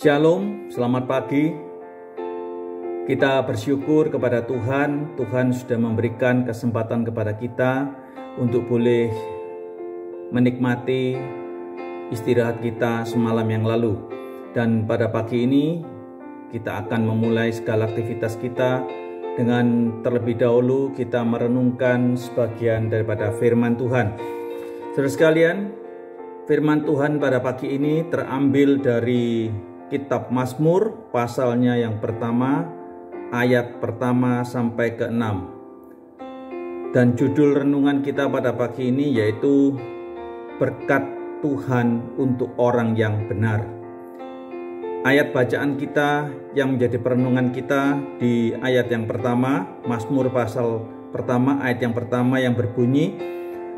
Shalom, selamat pagi. Kita bersyukur kepada Tuhan. Tuhan sudah memberikan kesempatan kepada kita untuk boleh menikmati istirahat kita semalam yang lalu. Dan pada pagi ini kita akan memulai segala aktivitas kita dengan terlebih dahulu kita merenungkan sebagian daripada firman Tuhan. Saudara sekalian, firman Tuhan pada pagi ini terambil dari Kitab Mazmur pasalnya yang pertama, ayat pertama sampai ke-6. Dan judul renungan kita pada pagi ini yaitu Berkat Tuhan untuk orang yang benar. Ayat bacaan kita yang menjadi perenungan kita di ayat yang pertama, Mazmur pasal pertama ayat yang pertama yang berbunyi,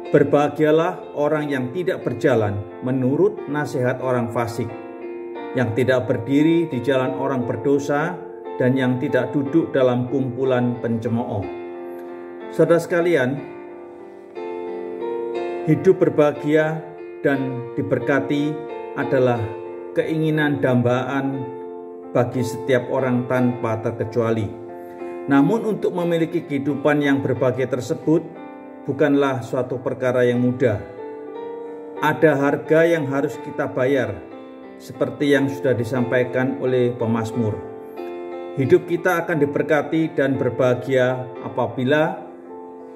"Berbahagialah orang yang tidak berjalan menurut nasihat orang fasik, yang tidak berdiri di jalan orang berdosa, dan yang tidak duduk dalam kumpulan pencemooh." Saudara sekalian, hidup berbahagia dan diberkati adalah keinginan dambaan bagi setiap orang tanpa terkecuali. Namun untuk memiliki kehidupan yang berbahagia tersebut bukanlah suatu perkara yang mudah. Ada harga yang harus kita bayar, seperti yang sudah disampaikan oleh pemazmur. Hidup kita akan diberkati dan berbahagia apabila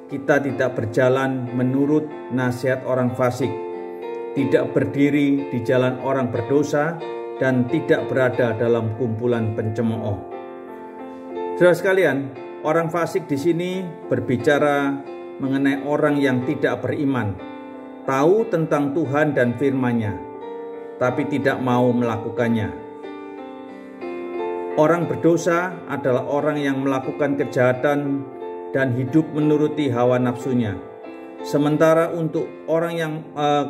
kita tidak berjalan menurut nasihat orang fasik, tidak berdiri di jalan orang berdosa, dan tidak berada dalam kumpulan pencemooh. Saudara sekalian, orang fasik di sini berbicara mengenai orang yang tidak beriman, tahu tentang Tuhan dan firman-Nya, tapi tidak mau melakukannya. Orang berdosa adalah orang yang melakukan kejahatan dan hidup menuruti hawa nafsunya. Sementara untuk orang yang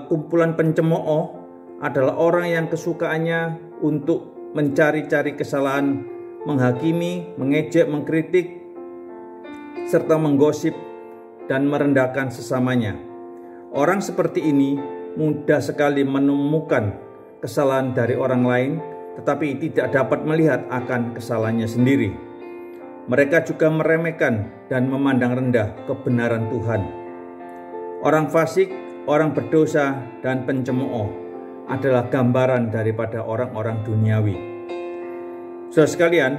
kumpulan pencemooh adalah orang yang kesukaannya untuk mencari-cari kesalahan, menghakimi, mengejek, mengkritik, serta menggosip dan merendahkan sesamanya. Orang seperti ini mudah sekali menemukan kesalahan dari orang lain, tetapi tidak dapat melihat akan kesalahannya sendiri. Mereka juga meremehkan dan memandang rendah kebenaran Tuhan. Orang fasik, orang berdosa, dan pencemooh adalah gambaran daripada orang-orang duniawi. Saudara sekalian,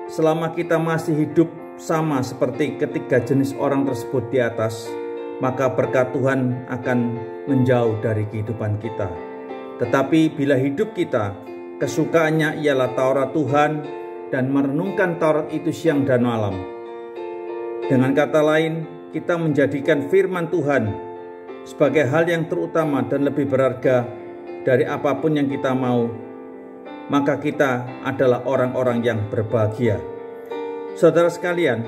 selama kita masih hidup sama seperti ketiga jenis orang tersebut di atas, maka berkat Tuhan akan menjauh dari kehidupan kita. Tetapi bila hidup kita kesukaannya ialah Taurat Tuhan dan merenungkan Taurat itu siang dan malam, dengan kata lain, kita menjadikan firman Tuhan sebagai hal yang terutama dan lebih berharga dari apapun yang kita mau, maka kita adalah orang-orang yang berbahagia. Saudara sekalian,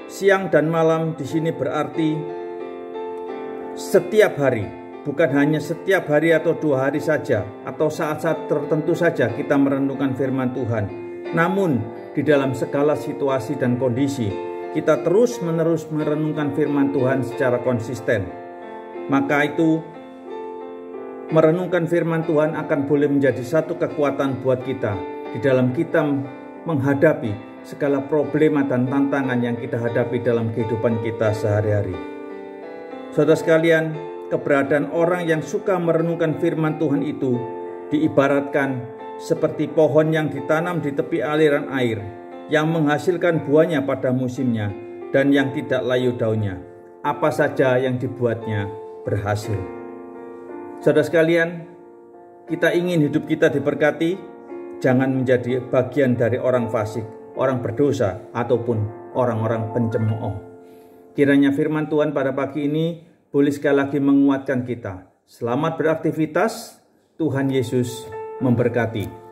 siang dan malam di sini berarti setiap hari. Bukan hanya setiap hari atau 2 hari saja, atau saat-saat tertentu saja kita merenungkan firman Tuhan. Namun di dalam segala situasi dan kondisi, kita terus-menerus merenungkan firman Tuhan secara konsisten. Maka itu, merenungkan firman Tuhan akan boleh menjadi satu kekuatan buat kita di dalam kita menghadapi segala problema dan tantangan yang kita hadapi dalam kehidupan kita sehari-hari. Saudara sekalian, keberadaan orang yang suka merenungkan firman Tuhan itu diibaratkan seperti pohon yang ditanam di tepi aliran air, yang menghasilkan buahnya pada musimnya dan yang tidak layu daunnya. Apa saja yang dibuatnya berhasil. Saudara sekalian, kita ingin hidup kita diberkati, jangan menjadi bagian dari orang fasik, orang berdosa, ataupun orang-orang pencemooh. Kiranya firman Tuhan pada pagi ini boleh sekali lagi menguatkan kita. Selamat beraktivitas, Tuhan Yesus memberkati.